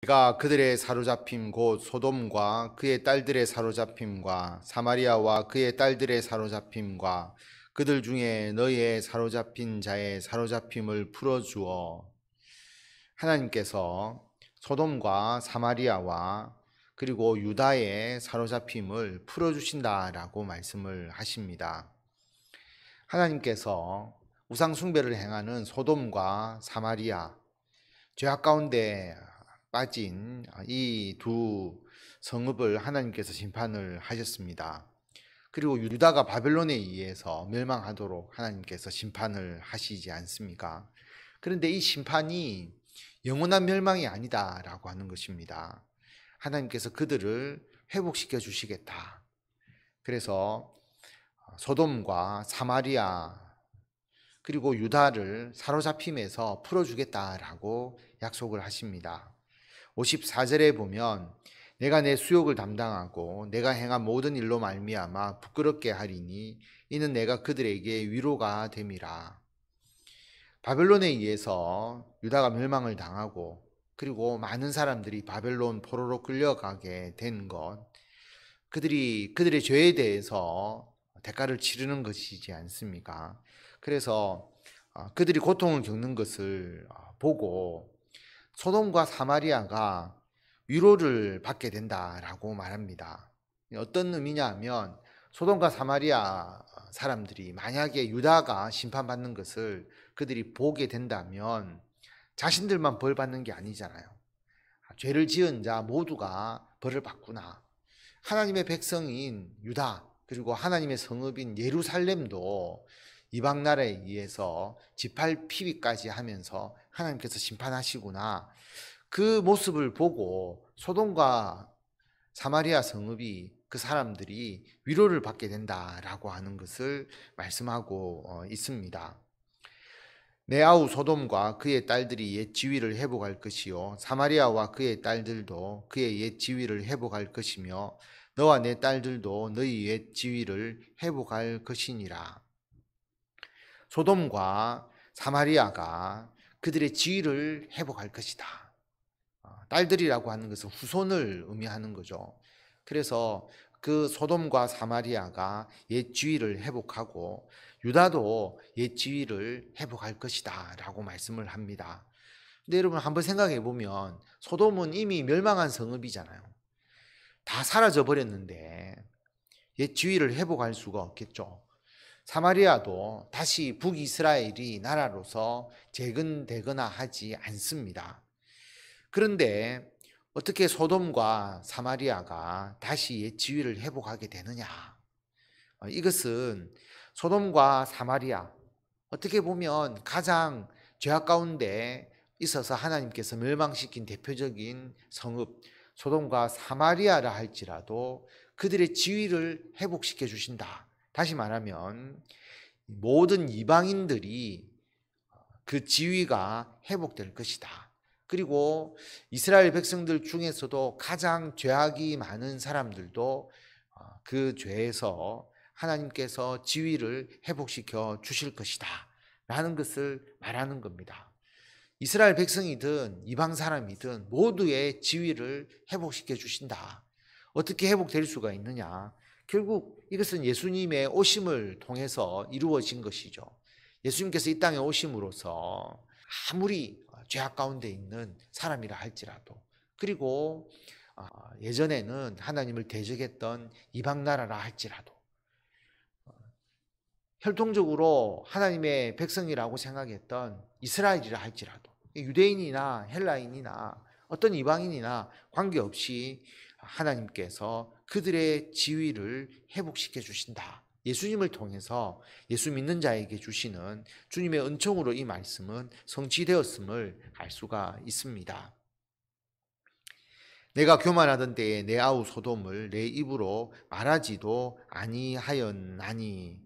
내가 그들의 사로잡힘 곧 소돔과 그의 딸들의 사로잡힘과 사마리아와 그의 딸들의 사로잡힘과 그들 중에 너희의 사로잡힌 자의 사로잡힘을 풀어주어. 하나님께서 소돔과 사마리아와 그리고 유다의 사로잡힘을 풀어주신다라고 말씀을 하십니다. 하나님께서 우상 숭배를 행하는 소돔과 사마리아, 죄악 가운데 빠진 이 두 성읍을 하나님께서 심판을 하셨습니다. 그리고 유다가 바벨론에 의해서 멸망하도록 하나님께서 심판을 하시지 않습니까? 그런데 이 심판이 영원한 멸망이 아니다라고 하는 것입니다. 하나님께서 그들을 회복시켜 주시겠다. 그래서 소돔과 사마리아 그리고 유다를 사로잡힘에서 풀어주겠다라고 약속을 하십니다. 54절에 보면 내가 내 수욕을 담당하고 내가 행한 모든 일로 말미암아 부끄럽게 하리니 이는 내가 그들에게 위로가 됨이라. 바벨론에 의해서 유다가 멸망을 당하고 그리고 많은 사람들이 바벨론 포로로 끌려가게 된 것, 그들의 죄에 대해서 대가를 치르는 것이지 않습니까? 그래서 그들이 고통을 겪는 것을 보고 소돔과 사마리아가 위로를 받게 된다라고 말합니다. 어떤 의미냐 하면 소돔과 사마리아 사람들이 만약에 유다가 심판받는 것을 그들이 보게 된다면 자신들만 벌 받는 게 아니잖아요. 죄를 지은 자 모두가 벌을 받구나. 하나님의 백성인 유다 그리고 하나님의 성읍인 예루살렘도 이방 나라에 의해서 지팔피비까지 하면서 하나님께서 심판하시구나. 그 모습을 보고 소돔과 사마리아 성읍이 그 사람들이 위로를 받게 된다라고 하는 것을 말씀하고 있습니다. 내 아우 소돔과 그의 딸들이 옛 지위를 회복할 것이요 사마리아와 그의 딸들도 그의 옛 지위를 회복할 것이며 너와 내 딸들도 너희 옛 지위를 회복할 것이니라. 소돔과 사마리아가 그들의 지위를 회복할 것이다. 딸들이라고 하는 것은 후손을 의미하는 거죠. 그래서 그 소돔과 사마리아가 옛 지위를 회복하고 유다도 옛 지위를 회복할 것이다 라고 말씀을 합니다. 근데 여러분 한번 생각해 보면 소돔은 이미 멸망한 성읍이잖아요. 다 사라져 버렸는데 옛 지위를 회복할 수가 없겠죠. 사마리아도 다시 북이스라엘이 나라로서 재건되거나 하지 않습니다. 그런데 어떻게 소돔과 사마리아가 다시 옛 지위를 회복하게 되느냐? 이것은 소돔과 사마리아, 어떻게 보면 가장 죄악 가운데 있어서 하나님께서 멸망시킨 대표적인 성읍 소돔과 사마리아라 할지라도 그들의 지위를 회복시켜 주신다. 다시 말하면 모든 이방인들이 그 지위가 회복될 것이다. 그리고 이스라엘 백성들 중에서도 가장 죄악이 많은 사람들도 그 죄에서 하나님께서 지위를 회복시켜 주실 것이다 라는 것을 말하는 겁니다. 이스라엘 백성이든 이방 사람이든 모두의 지위를 회복시켜 주신다. 어떻게 회복될 수가 있느냐? 결국 이것은 예수님의 오심을 통해서 이루어진 것이죠. 예수님께서 이 땅에 오심으로써 아무리 죄악 가운데 있는 사람이라 할지라도 그리고 예전에는 하나님을 대적했던 이방 나라라 할지라도 혈통적으로 하나님의 백성이라고 생각했던 이스라엘이라 할지라도 유대인이나 헬라인이나 어떤 이방인이나 관계없이 하나님께서 그들의 지위를 회복시켜 주신다. 예수님을 통해서 예수 믿는 자에게 주시는 주님의 은총으로 이 말씀은 성취되었음을 알 수가 있습니다. 내가 교만하던 때에 내 아우 소돔을 내 입으로 말하지도 아니하였나니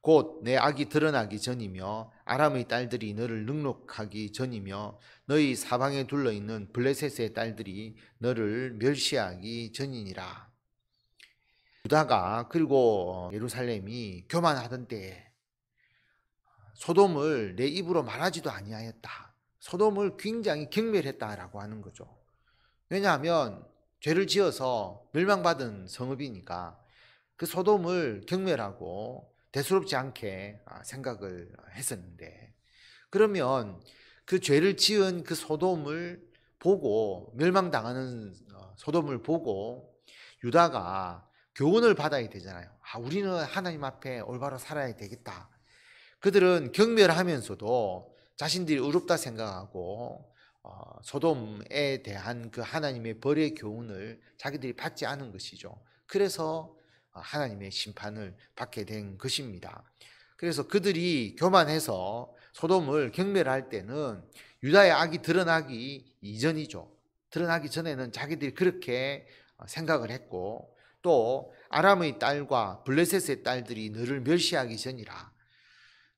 곧 내 악이 드러나기 전이며 아람의 딸들이 너를 능욕하기 전이며 너희 사방에 둘러있는 블레셋의 딸들이 너를 멸시하기 전이니라. 유다가 그리고 예루살렘이 교만하던 때에 소돔을 내 입으로 말하지도 아니하였다. 소돔을 굉장히 경멸했다라고 하는 거죠. 왜냐하면 죄를 지어서 멸망받은 성읍이니까 그 소돔을 경멸하고 대수롭지 않게 생각을 했었는데, 그러면 그 죄를 지은 그 소돔을 보고, 멸망당하는 소돔을 보고 유다가 교훈을 받아야 되잖아요. 우리는 하나님 앞에 올바로 살아야 되겠다. 그들은 경멸하면서도 자신들이 의롭다 생각하고 소돔에 대한 그 하나님의 벌의 교훈을 자기들이 받지 않은 것이죠. 그래서 하나님의 심판을 받게 된 것입니다. 그래서 그들이 교만해서 소돔을 경멸할 때는 유다의 악이 드러나기 이전이죠. 드러나기 전에는 자기들이 그렇게 생각을 했고, 또 아람의 딸과 블레셋의 딸들이 너를 멸시하기 전이라.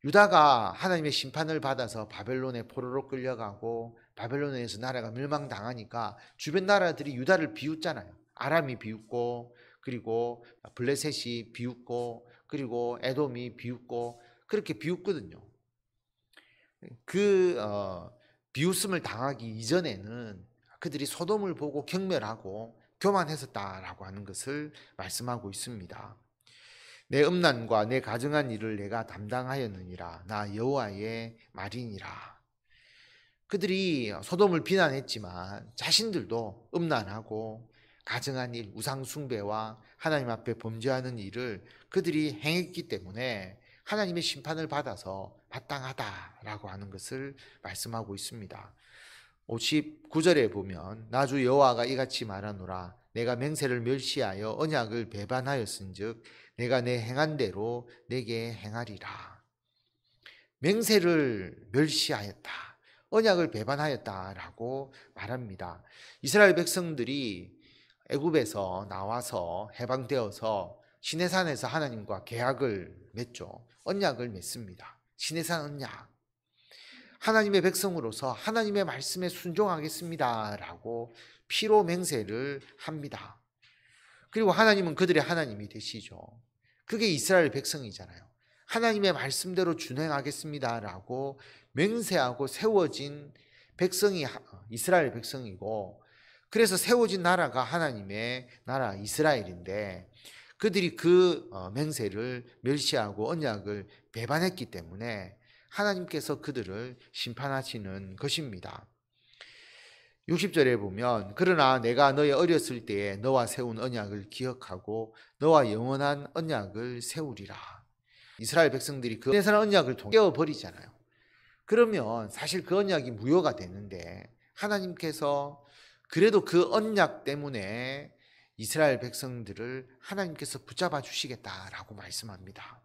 유다가 하나님의 심판을 받아서 바벨론에 포로로 끌려가고 바벨론에서 나라가 멸망당하니까 주변 나라들이 유다를 비웃잖아요. 아람이 비웃고, 그리고 블레셋이 비웃고, 그리고 에돔이 비웃고, 그렇게 비웃거든요. 그 비웃음을 당하기 이전에는 그들이 소돔을 보고 경멸하고 교만했었다라고 하는 것을 말씀하고 있습니다. 내 음란과 내 가증한 일을 내가 담당하였느니라. 나 여호와의 말이니라. 그들이 소돔을 비난했지만 자신들도 음란하고 가증한 일, 우상 숭배와 하나님 앞에 범죄하는 일을 그들이 행했기 때문에 하나님의 심판을 받아서 마땅하다라고 하는 것을 말씀하고 있습니다. 59절에 보면 나 주 여호와가 이같이 말하노라. 내가 맹세를 멸시하여 언약을 배반하였은즉 내가 내 행한 대로 내게 행하리라. 맹세를 멸시하였다, 언약을 배반하였다라고 말합니다. 이스라엘 백성들이 애굽에서 나와서 해방되어서 시내산에서 하나님과 계약을 맺죠. 언약을 맺습니다. 시내산 언약. 하나님의 백성으로서 하나님의 말씀에 순종하겠습니다라고 피로 맹세를 합니다. 그리고 하나님은 그들의 하나님이 되시죠. 그게 이스라엘 백성이잖아요. 하나님의 말씀대로 준행하겠습니다라고 맹세하고 세워진 백성이 이스라엘 백성이고, 그래서 세워진 나라가 하나님의 나라 이스라엘인데, 그들이 그 맹세를 멸시하고 언약을 배반했기 때문에 하나님께서 그들을 심판하시는 것입니다. 60절에 보면 그러나 내가 너의 어렸을 때에 너와 세운 언약을 기억하고 너와 영원한 언약을 세우리라. 이스라엘 백성들이 그 시내산 언약을 깨어버리잖아요. 그러면 사실 그 언약이 무효가 되는데, 하나님께서 그래도 그 언약 때문에 이스라엘 백성들을 하나님께서 붙잡아 주시겠다라고 말씀합니다.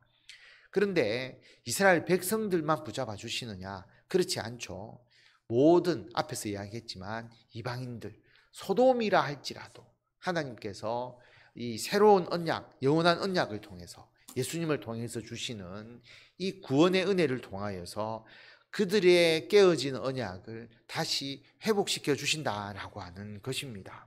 그런데 이스라엘 백성들만 붙잡아 주시느냐? 그렇지 않죠. 모든, 앞에서 이야기했지만 이방인들, 소돔이라 할지라도 하나님께서 이 새로운 언약, 영원한 언약을 통해서, 예수님을 통해서 주시는 이 구원의 은혜를 통하여서 그들의 깨어진 언약을 다시 회복시켜 주신다라고 하는 것입니다.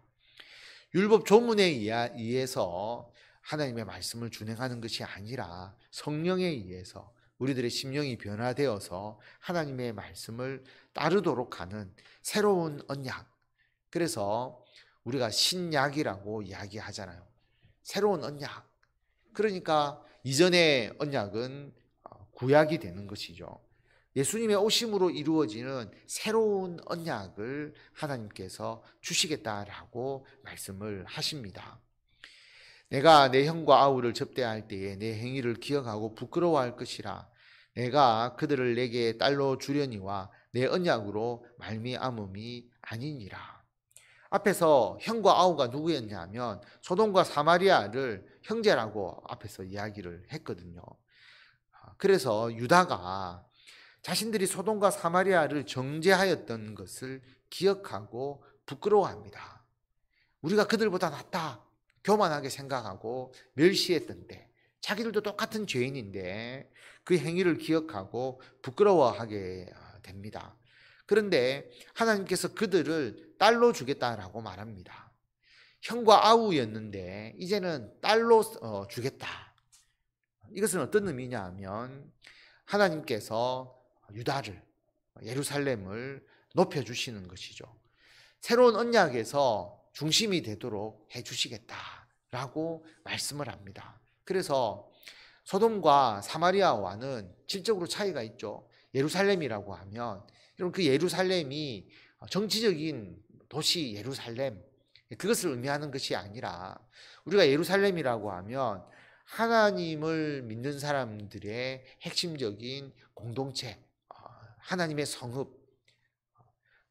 율법 조문에 의해서 하나님의 말씀을 준행하는 것이 아니라 성령에 의해서 우리들의 심령이 변화되어서 하나님의 말씀을 따르도록 하는 새로운 언약. 그래서 우리가 신약이라고 이야기하잖아요. 새로운 언약. 그러니까 이전의 언약은 구약이 되는 것이죠. 예수님의 오심으로 이루어지는 새로운 언약을 하나님께서 주시겠다라고 말씀을 하십니다. 내가 내 형과 아우를 접대할 때에 내 행위를 기억하고 부끄러워할 것이라. 내가 그들을 내게 딸로 주려니와 내 언약으로 말미암음이 아니니라. 앞에서 형과 아우가 누구였냐면 소돔과 사마리아를 형제라고 앞에서 이야기를 했거든요. 그래서 유다가 자신들이 소돔과 사마리아를 정죄하였던 것을 기억하고 부끄러워합니다. 우리가 그들보다 낫다, 교만하게 생각하고 멸시했던데, 자기들도 똑같은 죄인인데 그 행위를 기억하고 부끄러워하게 됩니다. 그런데 하나님께서 그들을 딸로 주겠다라고 말합니다. 형과 아우였는데 이제는 딸로 주겠다. 이것은 어떤 의미냐 하면 하나님께서 유다를, 예루살렘을 높여주시는 것이죠. 새로운 언약에서 중심이 되도록 해주시겠다라고 말씀을 합니다. 그래서 소돔과 사마리아와는 질적으로 차이가 있죠. 예루살렘이라고 하면 그 예루살렘이 정치적인 도시 예루살렘, 그것을 의미하는 것이 아니라 우리가 예루살렘이라고 하면 하나님을 믿는 사람들의 핵심적인 공동체, 하나님의 성읍,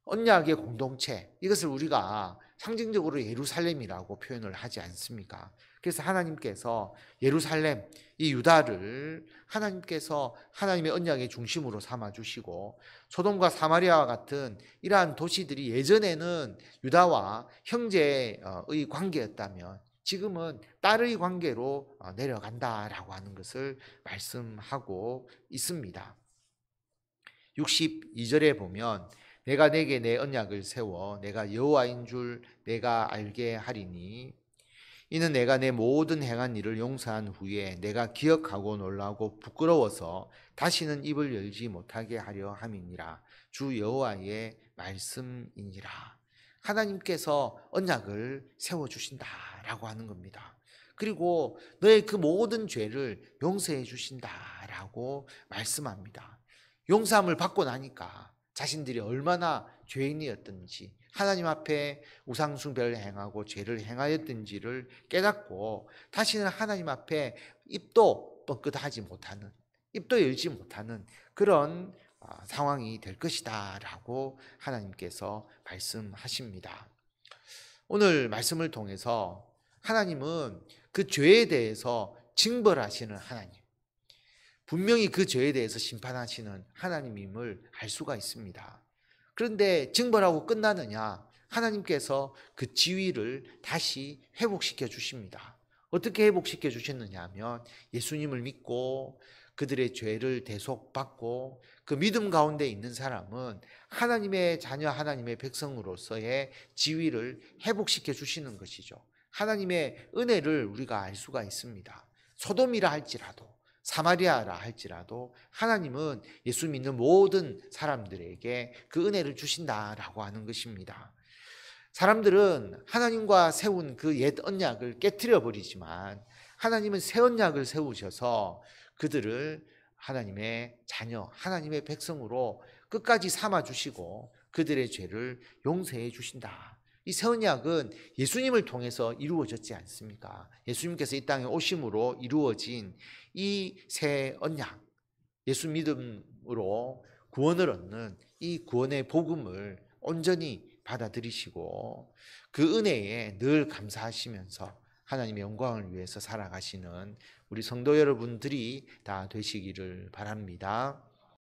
언약의 공동체, 이것을 우리가 상징적으로 예루살렘이라고 표현을 하지 않습니까? 그래서 하나님께서 예루살렘, 이 유다를 하나님께서 하나님의 언약의 중심으로 삼아주시고, 소돔과 사마리아와 같은 이러한 도시들이 예전에는 유다와 형제의 관계였다면 지금은 딸의 관계로 내려간다라고 하는 것을 말씀하고 있습니다. 62절에 보면 내가 내게 내 언약을 세워 내가 여호와인 줄 내가 알게 하리니 이는 내가 내 모든 행한 일을 용서한 후에 내가 기억하고 놀라고 부끄러워서 다시는 입을 열지 못하게 하려 함이니라. 주 여호와의 말씀이니라. 하나님께서 언약을 세워주신다라고 하는 겁니다. 그리고 너의 그 모든 죄를 용서해 주신다라고 말씀합니다. 용서함을 받고 나니까 자신들이 얼마나 죄인이었든지 하나님 앞에 우상숭배를 행하고 죄를 행하였든지를 깨닫고 다시는 하나님 앞에 입도 뻥끗하지 못하는, 입도 열지 못하는 그런 상황이 될 것이다 라고 하나님께서 말씀하십니다. 오늘 말씀을 통해서 하나님은 그 죄에 대해서 징벌하시는 하나님, 분명히 그 죄에 대해서 심판하시는 하나님임을 알 수가 있습니다. 그런데 징벌하고 끝나느냐? 하나님께서 그 지위를 다시 회복시켜 주십니다. 어떻게 회복시켜 주셨느냐 하면 예수님을 믿고 그들의 죄를 대속받고 그 믿음 가운데 있는 사람은 하나님의 자녀, 하나님의 백성으로서의 지위를 회복시켜 주시는 것이죠. 하나님의 은혜를 우리가 알 수가 있습니다. 소돔이라 할지라도 사마리아라 할지라도 하나님은 예수 믿는 모든 사람들에게 그 은혜를 주신다라고 하는 것입니다. 사람들은 하나님과 세운 그 옛 언약을 깨트려 버리지만 하나님은 새 언약을 세우셔서 그들을 하나님의 자녀, 하나님의 백성으로 끝까지 삼아 주시고 그들의 죄를 용서해 주신다. 이 새 언약은 예수님을 통해서 이루어졌지 않습니까? 예수님께서 이 땅에 오심으로 이루어진 이 새 언약, 예수 믿음으로 구원을 얻는 이 구원의 복음을 온전히 받아들이시고 그 은혜에 늘 감사하시면서 하나님의 영광을 위해서 살아가시는 우리 성도 여러분들이 다 되시기를 바랍니다.